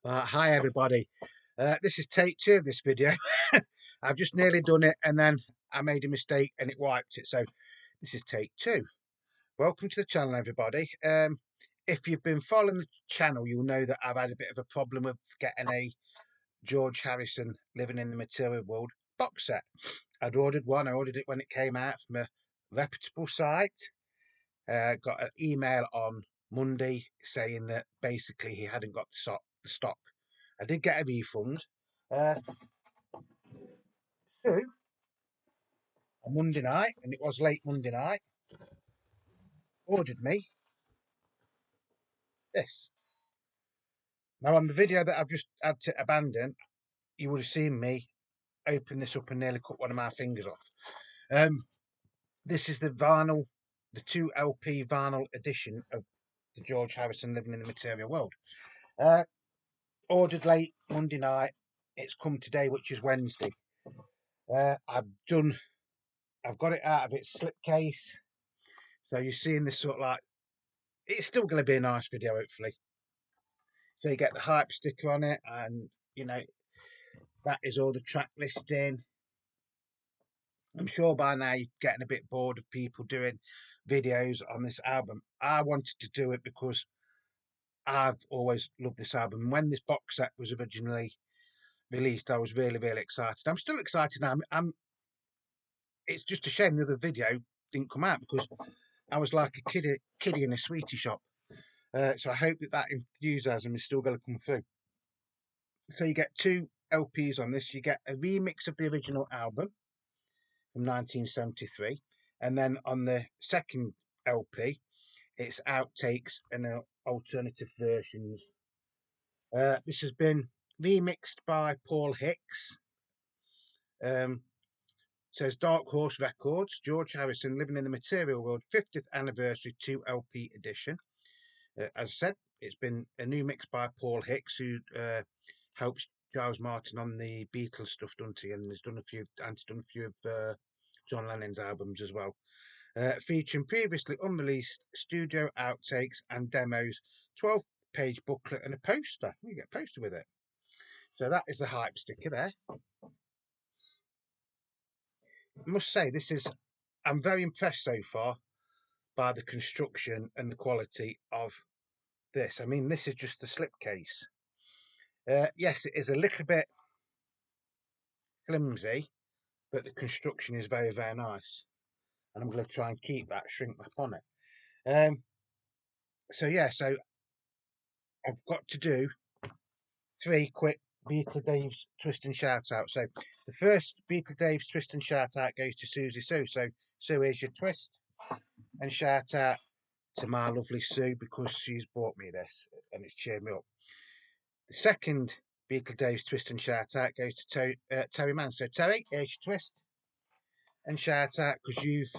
Hi everybody, this is take two of this video. I've just nearly done it and then I made a mistake and it wiped it, so this is take two. Welcome to the channel everybody. If you've been following the channel, you'll know that I've had a bit of a problem with getting a George Harrison Living in the Material World box set. I ordered it when it came out from a reputable site. Got an email on Monday saying that basically he hadn't got the stock. I did get a refund. Sue, on Monday night, and it was late Monday night, ordered me this. Now, on the video that I've just had to abandon, you would have seen me open this up and nearly cut one of my fingers off. This is the vinyl, the 2 LP vinyl edition of the George Harrison Living in the Material World. Ordered late Monday night. It's come today, which is Wednesday. I've got it out of its slipcase. So you're seeing this sort of like, it's still going to be a nice video, hopefully. So you get the hype sticker on it, and you know, that is all the track listing. I'm sure by now you're getting a bit bored of people doing videos on this album. I wanted to do it because I've always loved this album. When this box set was originally released, I was really, really excited. I'm still excited now. It's just a shame the other video didn't come out because I was like a kiddie in a sweetie shop. So I hope that enthusiasm is still going to come through. So you get 2 LPs on this. You get a remix of the original album from 1973, and then on the second LP, it's outtakes and alternative versions. This has been remixed by Paul Hicks. Says Dark Horse Records, George Harrison Living in the Material World 50th Anniversary 2 LP edition. As I said, it's been a new mix by Paul Hicks, who helps Giles Martin on the Beatles stuff, doesn't he? And he's done a few of John Lennon's albums as well. Featuring previously unreleased studio outtakes and demos, 12-page booklet and a poster. You get a poster with it. So that is the hype sticker there. I must say, I'm very impressed so far by the construction and the quality of this. I mean, this is just the slipcase. Yes, it is a little bit flimsy, but the construction is very, very nice. And I'm going to try and keep that shrink wrap on it. So I've got to do 3 quick Beatles Dave's twist and shout out. So the first Beatles Dave's twist and shout out goes to Susie Sue. So Sue, here's your twist and shout out to my lovely Sue, because she's bought me this and it's cheered me up. The second Beatles Dave's twist and shout out goes to Terry Mann. So Terry, here's your twist and shout out, because you've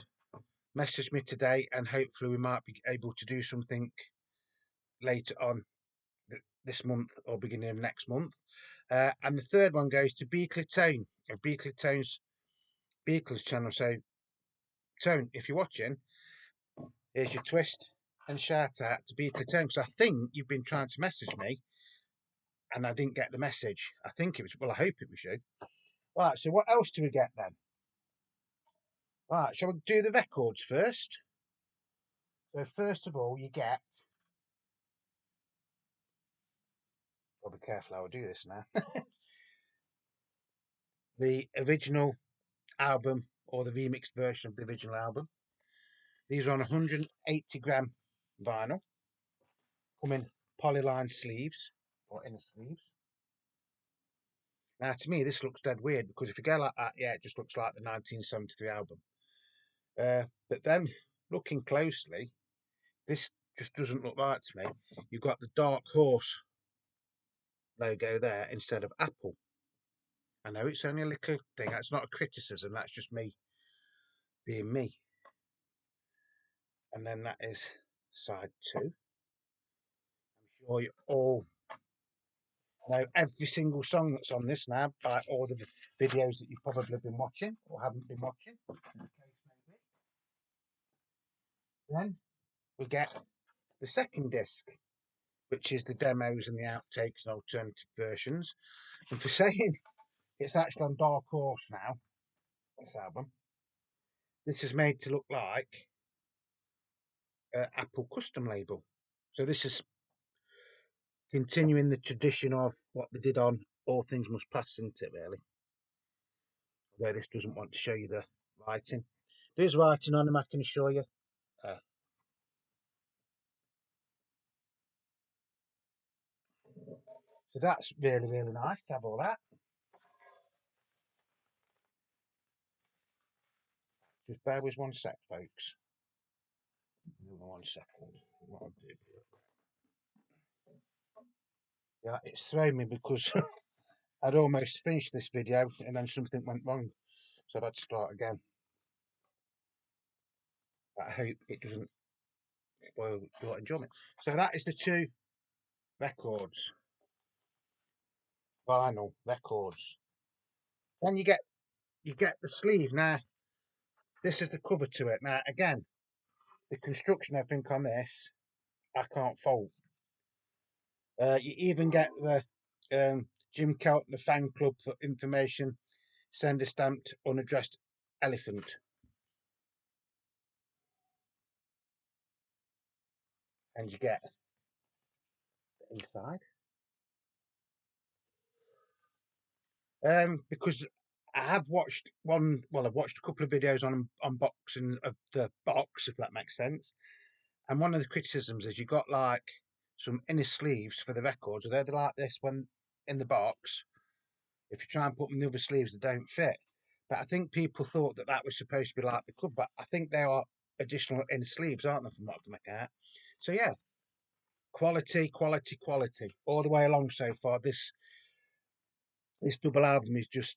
messaged me today, and hopefully we might be able to do something later on this month or beginning of next month. And the third one goes to Beatles Tone of Beatles Tone's Beatles channel. So Tone, if you're watching, here's your twist and shout out to Beatles Tone, because I think you've been trying to message me and I didn't get the message. I think it was, well, I hope it was you. Right, so what else do we get then? Right, shall we do the records first? So first of all, you get, I'll be careful how I do this now. The original album, or the remixed version of the original album. These are on 180-gram vinyl, come in polyline sleeves or inner sleeves. Now, to me, this looks dead weird, because if you go like that, yeah, it just looks like the 1973 album. But then, looking closely, this just doesn't look right to me. You've got the Dark Horse logo there instead of Apple. I know it's only a little thing. That's not a criticism. That's just me being me. And then that is side 2. I'm sure you all know every single song that's on this now by all the videos that you've probably been watching or haven't been watching. Then we get the second disc, which is the demos and the outtakes and alternative versions. And for saying it's actually on Dark Horse now, this album, this is made to look like Apple custom label. So this is continuing the tradition of what they did on All Things Must Pass, isn't it, really? Although this doesn't want to show you the writing. There's writing on them, I can assure you. Uh, so that's really, really nice to have all that. Just bear with 1 sec, folks. 1 second. What I'll do. Yeah, it's thrown me because I'd almost finished this video and then something went wrong. So I've had to start again. But I hope it doesn't spoil your enjoyment. So that is the 2 records. Vinyl records. Then you get the sleeve. Now, this is the cover to it. Now, again, the construction, I think, on this, I can't fault. You even get the Jim Kelton, the fan club for information, send a stamped unaddressed elephant. And you get the inside. Because I have watched I've watched a couple of videos on unboxing of the box, if that makes sense. And one of the criticisms is you got like some inner sleeves for the records, they're like this when in the box. If you try and put them in the other sleeves, they don't fit. But I think people thought that that was supposed to be like the cover, but I think they are additional inner sleeves, aren't they, from what I can make out? So yeah, quality, quality, quality, all the way along so far. This double album is just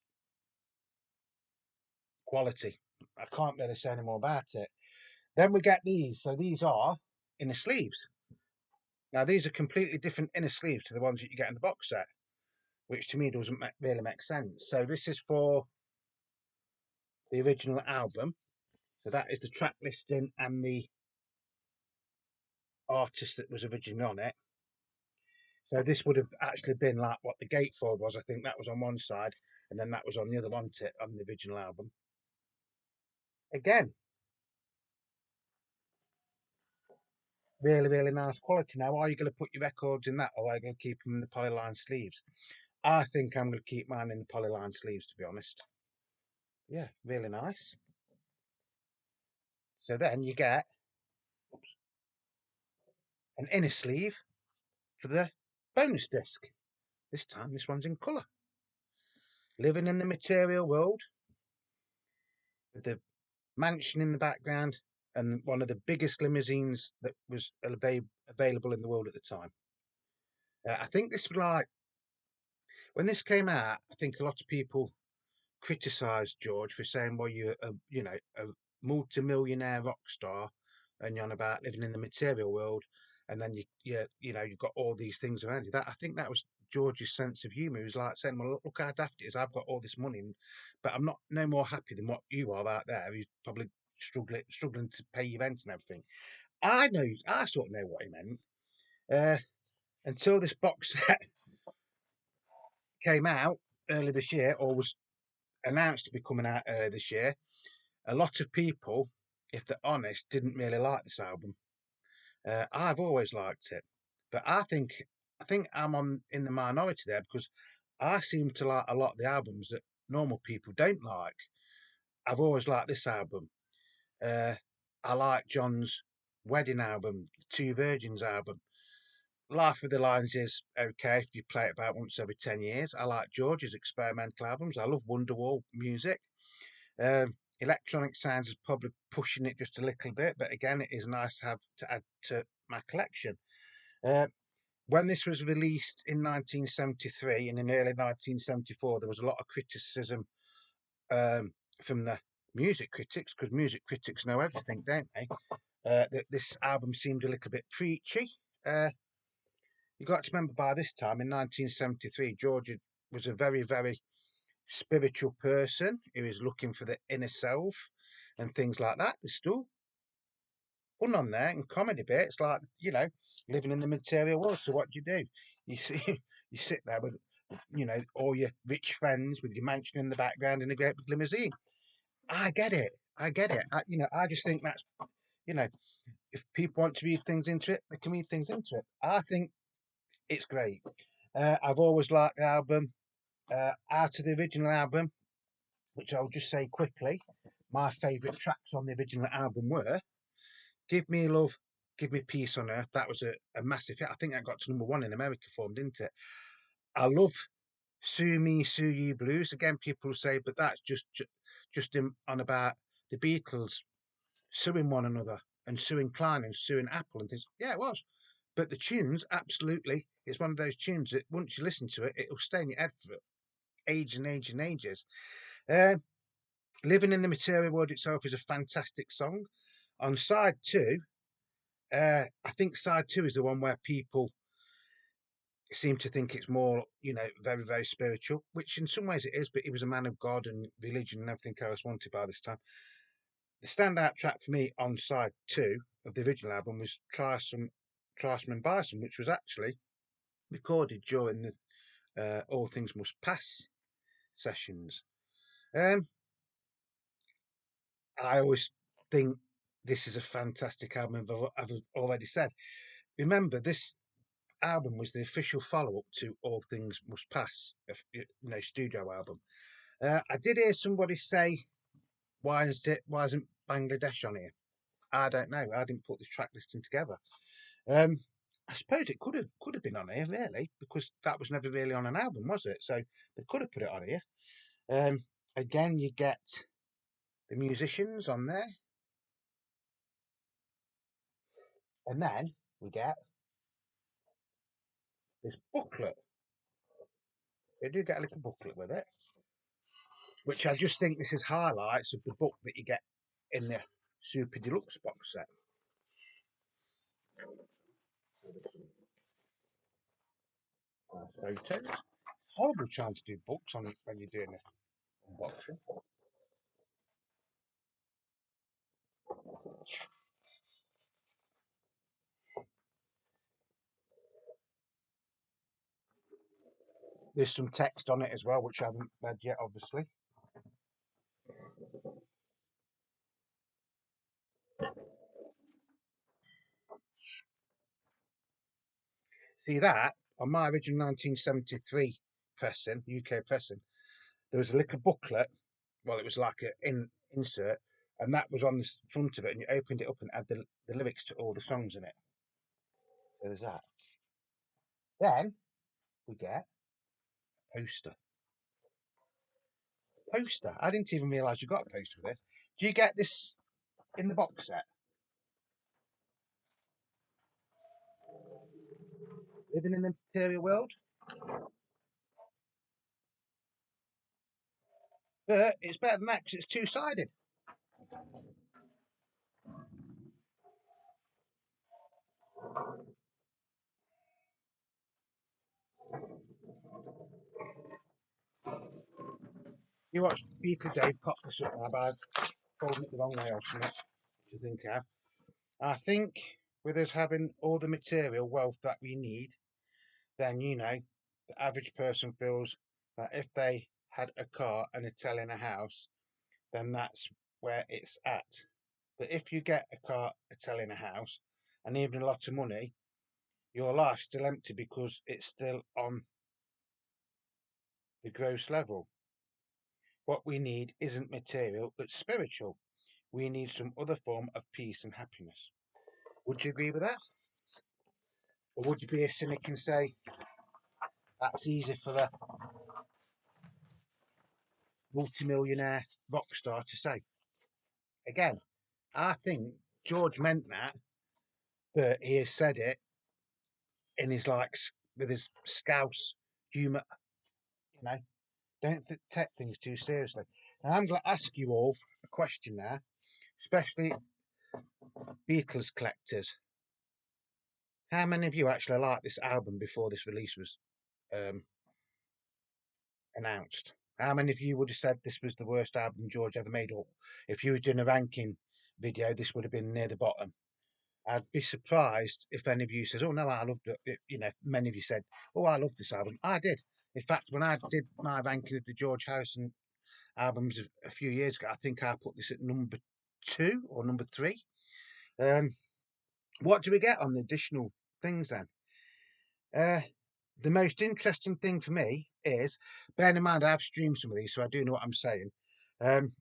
quality. I can't really say any more about it. Then we get these. So these are inner sleeves. Now these are completely different inner sleeves to the ones that you get in the box set, which to me doesn't really make sense. So this is for the original album. So that is the track listing and the artist that was originally on it. So this would have actually been like what the gatefold was. I think that was on one side, and then that was on the other one on the original album. Again, really, really nice quality. Now, are you going to put your records in that, or are you going to keep them in the polyline sleeves? I think I'm going to keep mine in the polyline sleeves, to be honest. Yeah, really nice. So then you get an inner sleeve for the bonus disc. This time, this one's in colour. Living in the Material world, with the mansion in the background and one of the biggest limousines that was available in the world at the time. I think this was like, when this came out, I think a lot of people criticised George for saying, well, you're a multi-millionaire rock star and you're on about living in the material world, and then you've got all these things around you. That, I think that was George's sense of humour. He was like saying, well, look how daft it is. I've got all this money, but I'm not no more happy than what you are out there. He's probably struggling to pay your rent and everything. I sort of know what he meant. Until this box set came out earlier this year, or was announced to be coming out earlier this year, a lot of people, if they're honest, didn't really like this album. I've always liked it, but I think I'm in the minority there, because I seem to like a lot of the albums that normal people don't like. I've always liked this album. Uh, I like John's wedding album, the Two Virgins album. Life with the Lines is okay if you play it about once every 10 years. I like George's experimental albums. I love Wonderwall music. Electronic Sounds is probably pushing it just a little bit, but again, it is nice to have to add to my collection. Uh, when this was released in 1973 and in early 1974, there was a lot of criticism from the music critics, because music critics know everything, don't they? That this album seemed a little bit preachy. You got to remember, by this time in 1973, George was a very, very spiritual person who is looking for the inner self and things like that. There's still fun on there and comedy bits, like, living in the material world. So what do? You see, you sit there with, all your rich friends with your mansion in the background in a great big limousine. I get it. I get it. I just think that's, you know, if people want to read things into it, they can read things into it. I think it's great. I've always liked the album. Out of the original album, which I'll just say quickly, my favourite tracks on the original album were Give Me Love, Give Me Peace on Earth. That was a massive hit. I think that got to #1 in America for them, didn't it? I love Sue Me, Sue You Blues. Again, people say, but that's just on about the Beatles suing one another and suing Klein and suing Apple and things. Yeah, it was. But the tunes, absolutely, it's one of those tunes that once you listen to it, it'll stay in your head for ages and ages and ages. Uh, Living in the Material World itself is a fantastic song. On side two, I think side two is the one where people seem to think it's more, very, very spiritual, which in some ways it is, but he was a man of God and religion and everything else wanted by this time. The standout track for me on side two of the original album was Try Some and Buy Some, which was actually recorded during the All Things Must Pass sessions. Um, I always think this is a fantastic album, I've already said. Remember, this album was the official follow up to All Things Must Pass, studio album. I did hear somebody say, why isn't Bangladesh on here? I don't know. I didn't put this track listing together. Um, I suppose it could have been on here really, because that was never really on an album, was it? So they could have put it on here. Um, Again, you get the musicians on there, and then we get this booklet. They do get a little booklet with it, which I just think this is highlights of the book that you get in the Super Deluxe box set. Photos. It's horrible trying to do books on when you're doing an unboxing. There's some text on it as well, which I haven't read yet, obviously. See that on my original 1973 pressing, UK pressing, there was a little booklet. Well, it was like an insert, and that was on the front of it, and you opened it up and had the lyrics to all the songs in it. So there's that. Then we get a poster. Poster. I didn't even realise you got a poster for this. Do you get this in the box set? Living in the Material World? But it's better than that because it's two-sided. You watch Beatles Dave cop this up now by folding it the wrong way or something. What do you think, Av? I think with us having all the material wealth that we need, then the average person feels that if they had a car and a tell in a house, then that's where it's at. But if you get a car, a tell in a house, and even a lot of money, your life's still empty because it's still on the gross level. What we need isn't material, but spiritual. We need some other form of peace and happiness. Would you agree with that? Or would you be a cynic and say that's easy for a multimillionaire rock star to say? Again, I think George meant that, but he has said it in his with his scouse humour. You know, don't take things too seriously. And I'm going to ask you all a question now, especially Beatles collectors. How many of you actually liked this album before this release was um, announced? How many of you would have said this was the worst album George ever made? Or if you were doing a ranking video, this would have been near the bottom. I'd be surprised if any of you says, "Oh no, I loved it." You know, many of you said, "Oh, I love this album." I did. In fact, when I did my ranking of the George Harrison albums a few years ago, I think I put this at number 2 or number 3. Um, what do we get on the additional things then? Uh, the most interesting thing for me is, bearing in mind I've streamed some of these, so I do know what I'm saying. Um,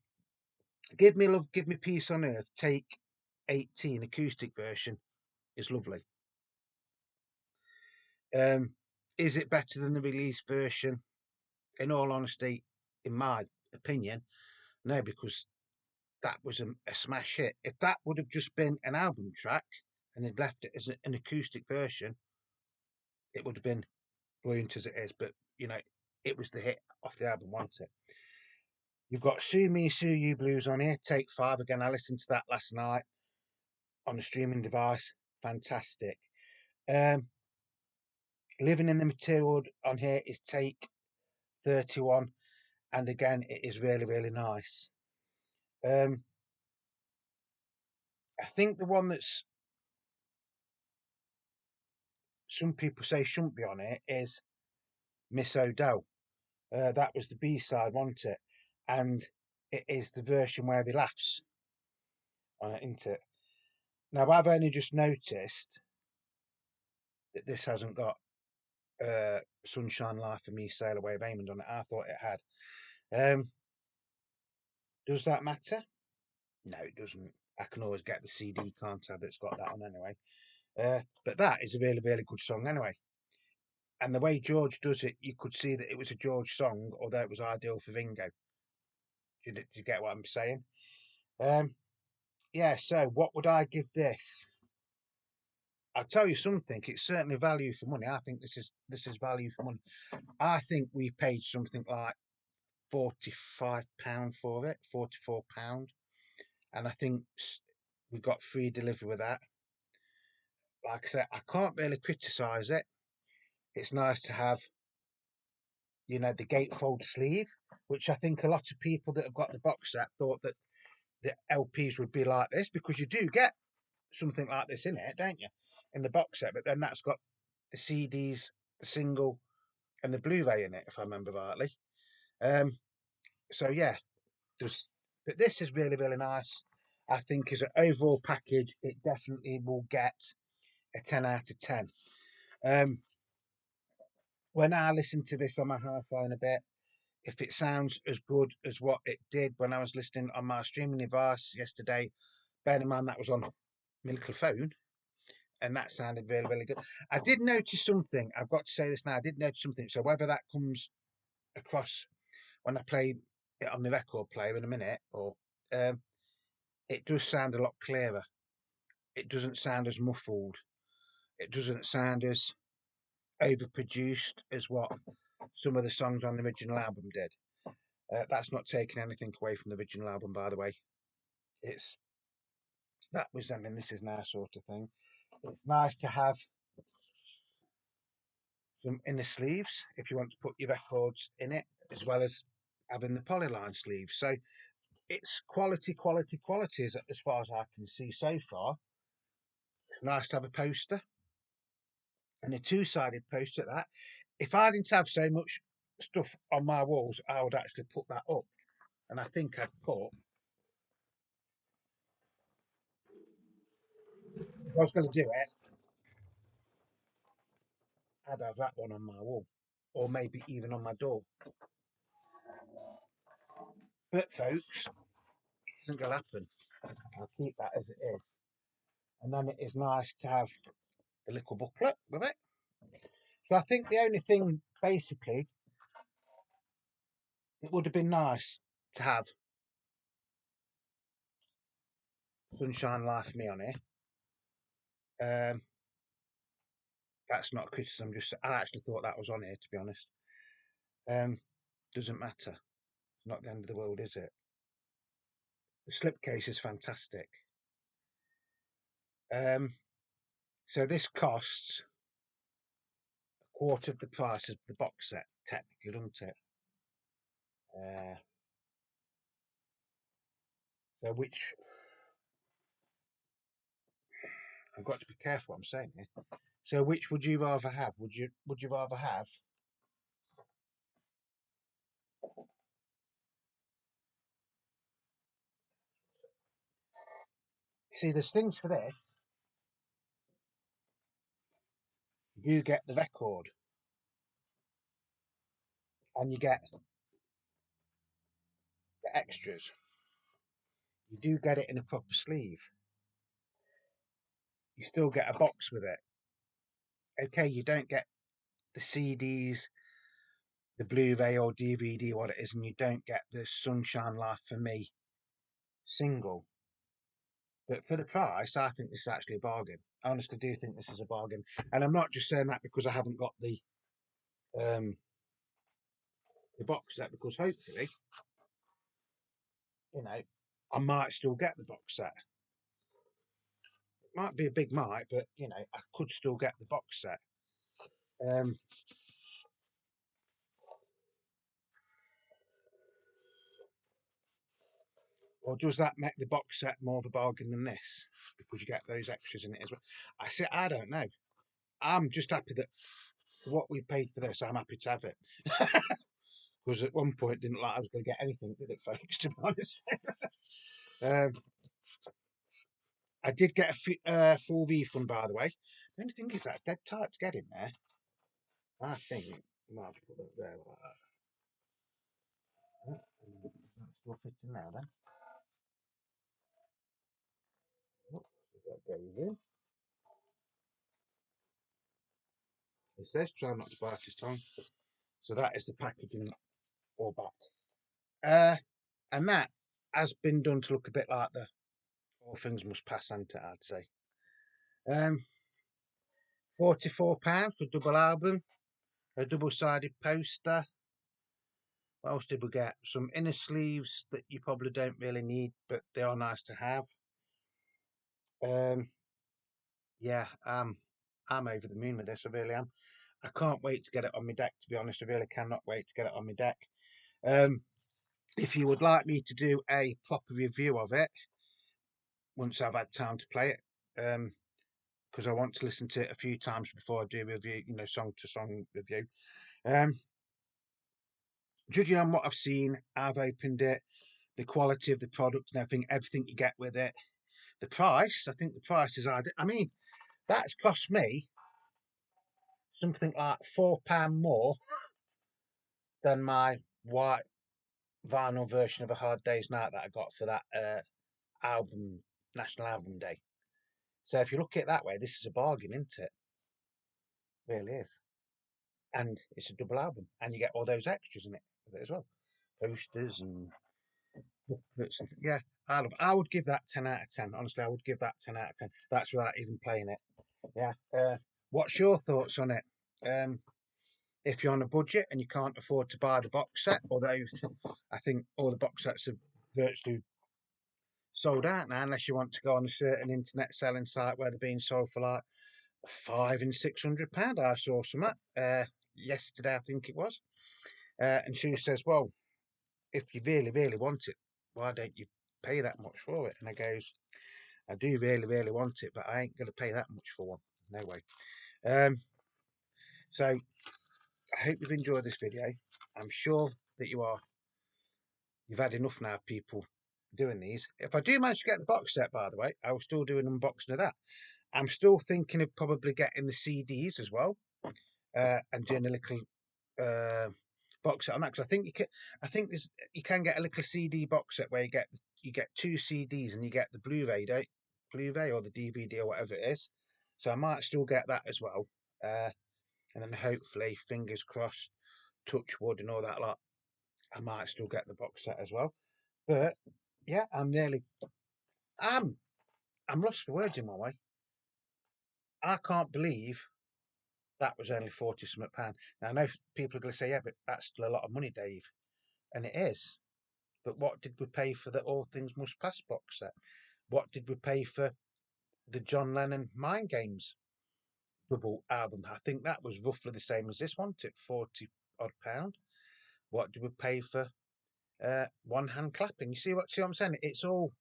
Give Me Love, Give Me Peace on Earth, take 18 acoustic version is lovely. Um, is it better than the release version? In all honesty, in my opinion, no, because that was a smash hit. If that would have just been an album track and they'd left it as an acoustic version, it would have been brilliant as it is. But you know, it was the hit off the album, wasn't it? You've got Sue Me, Sue You Blues on here. Take 5 again. I listened to that last night on a streaming device. Fantastic. Um, Living in the Material on here is take 31, and again, it is really, really nice. Um, I think the one that's some people say shouldn't be on it is Miss O'Dell. That was the B side, wasn't it? And it is the version where he laughs on it, isn't it? Now, I've only just noticed that this hasn't got Sunshine Life for Me, Sail Away, Raymond on it. I thought it had. Does that matter? No, it doesn't. I can always get the CD, can't I, that's got that on anyway. But that is a really, really good song anyway. And the way George does it, you could see that it was a George song, although it was ideal for Ringo. Do you get what I'm saying? Um, yeah, so what would I give this? I'll tell you something, it's certainly value for money. I think this is value for money. I think we paid something like £45 for it, £44. And I think we got free delivery with that. Like I said, I can't really criticise it. It's nice to have, the gatefold sleeve, which I think a lot of people that have got the box set thought that the LPs would be like this, because you do get something like this in it, don't you? In the box set, but then that's got the CDs, the single, and the Blu-ray in it, if I remember rightly. Um, so yeah, just but this is really, really nice. I think as an overall package, it definitely will get a 10 out of 10. Um, when I listen to this on my hi-fi in a bit, if it sounds as good as what it did when I was listening on my streaming device yesterday, bear in mind that was on my little phone, and that sounded really, really good. I did notice something. I've got to say this now. I did notice something. So whether that comes across when I play it on the record player in a minute, or um, it does sound a lot clearer. It doesn't sound as muffled. It doesn't sound as overproduced as what some of the songs on the original album did. That's not taking anything away from the original album, by the way. It's that was then, and this is now sort of thing. It's nice to have some inner sleeves if you want to put your records in it, as well as having the polyline sleeves. So it's quality, quality, quality as far as I can see so far. It's nice to have a poster, and a two-sided poster at that. If I didn't have so much stuff on my walls, I would actually put that up. And I think I'd put, if I was going to do it, I'd have that one on my wall, or maybe even on my door. But folks, it isn't going to happen. I'll keep that as it is. And then it is nice to have the little booklet with it. So I think the only thing, basically, it would have been nice to have Sunshine Life Me on here. Um, that's not a criticism. Just I actually thought that was on here, to be honest. Um, doesn't matter. It's not the end of the world, is it? The slipcase is fantastic. Um, so this costs a quarter of the price of the box set, technically, doesn't it? Uh, so which I've got to be careful what I'm saying here. So which would you rather have? Would you rather have see there's things for this. You get the record and you get the extras. You do get it in a proper sleeve. You still get a box with it. Okay, you don't get the CDs, the Blu-ray or DVD, what it is, and you don't get the Sunshine Life for Me single. But for the price, I think this is actually a bargain. I honestly do think this is a bargain, and I'm not just saying that because I haven't got um, the box set. Because hopefully, you know, I might still get the box set. It might be a big might, but you know, I could still get the box set. Um, or does that make the box set more of a bargain than this? Because you get those extras in it as well. I say I don't know. I'm just happy that for what we paid for this, I'm happy to have it. Because at one point, didn't like I was going to get anything, did it, folks? To be honest, um, I did get a full refund, by the way. The only thing is that's dead tight to get in there. I think I might have to put it there like that. That still fit in there then. Oh, that goes in. It says try not to bite his tongue. So that is the packaging all back. And that has been done to look a bit like the All Things Must Pass Ante, I'd say. Um, £44 for double album, a double-sided poster. What else did we get? Some inner sleeves that you probably don't really need, but they are nice to have. Um, yeah, I'm over the moon with this. I really am. I can't wait to get it on my deck. To be honest, I really cannot wait to get it on my deck. Um, if you would like me to do a proper review of it once I've had time to play it, because I want to listen to it a few times before I do a review, you know, song to song review. Um, Judging on what I've seen, I've opened it, the quality of the product and everything you get with it, the price. I think the price is. I mean, that's cost me something like £4 more than my white vinyl version of A Hard Day's Night that I got for that album, National Album Day. So if you look at it that way, this is a bargain, isn't it? It really is. And it's a double album, and you get all those extras in it with it as well, posters and booklets. Yeah, I would give that 10 out of 10. Honestly, I would give that 10 out of 10. That's without even playing it. Yeah. What's your thoughts on it? If you're on a budget and you can't afford to buy the box set, although I think all the box sets are virtually sold out now, unless you want to go on a certain internet selling site where they're being sold for like £500 and £600. I saw some yesterday, I think it was, and she says, "Well, if you really, really want it, why don't you pay that much for it?" And I goes, "I do really, really want it, but I ain't going to pay that much for one. No way." So I hope you've enjoyed this video. I'm sure that you've had enough now of people doing these. If I do manage to get the box set, by the way, I will still do an unboxing of that. I'm still thinking of probably getting the CDs as well, and doing a little box set on that, because I think you can get a little CD box set where you get two CDs and you get the Blu-ray or the DVD or whatever it is. So I might still get that as well, and then hopefully, fingers crossed, touch wood and all that lot, I might still get the box set as well. But yeah, I'm I'm lost for words in my way. I can't believe that was only 40 something pound. Now I know people are going to say, yeah, but that's still a lot of money, Dave, and it is. But what did we pay for the All Things Must Pass box set? What did we pay for the John Lennon Mind Games double album? I think that was roughly the same as this one, at 40 odd pound. What did we pay for one hand clapping? See what I'm saying? It's all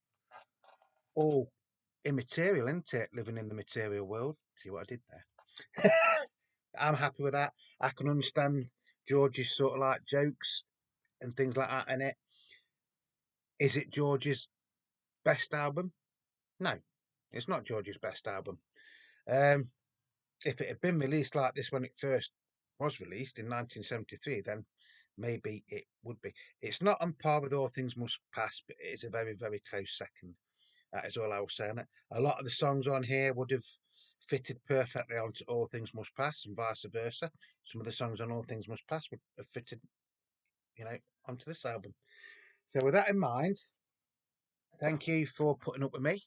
immaterial, isn't it? Living in the material world. See what I did there? I'm happy with that. I can understand George's sort of like jokes and things like that in it. Is it George's best album? No, it's not George's best album. Um, if it had been released like this when it first was released in 1973, then maybe it would be. It's not on par with All Things Must Pass, but it is a very, very close second. That is all I will say on it. A lot of the songs on here would have fitted perfectly onto All Things Must Pass and vice versa. Some of the songs on All Things Must Pass would have fitted, you know, onto this album. So with that in mind, thank you for putting up with me.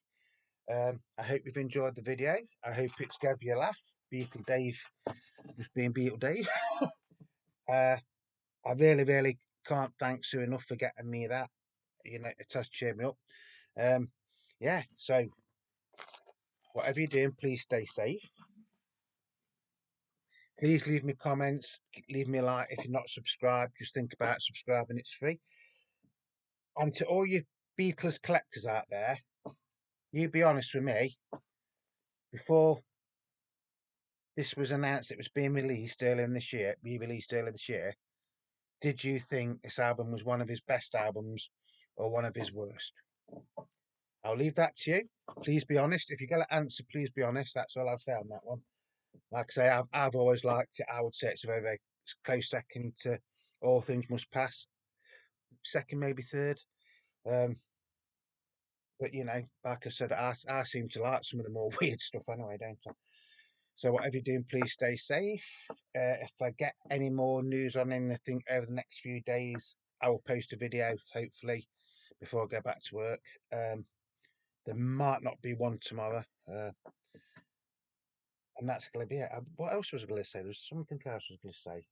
I hope you've enjoyed the video. I hope it's gave you a laugh. Beatle Dave just being Beatle Dave. I really, really can't thank Sue enough for getting me that. You know, it has cheered me up. Um, yeah, so whatever you're doing, please stay safe. Please leave me comments, leave me a like if you're not subscribed. Just think about subscribing, it's free. And to all you Beatles collectors out there, you be honest with me, before this was announced it was being released earlier in this year, re-released earlier this year, did you think this album was one of his best albums or one of his worst? I'll leave that to you. Please be honest. If you get an answer, please be honest. That's all I'll say on that one. Like I say, I've always liked it. I would say it's a very, very close second to All Things Must Pass. Second, maybe third. Um, but you know, like I said, I seem to like some of the more weird stuff anyway, don't I? So whatever you're doing, please stay safe. If I get any more news on anything over the next few days, I will post a video, hopefully, before I go back to work. There might not be one tomorrow. And that's going to be it. What else was I going to say? There was something else I was going to say.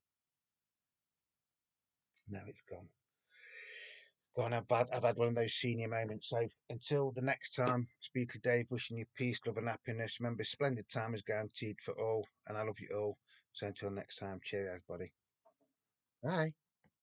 No, it's gone. Gone. I've had one of those senior moments. So until the next time, speak to Dave, wishing you peace, love, and happiness. Remember, splendid time is guaranteed for all, and I love you all. So until next time, cheerio, everybody. Bye.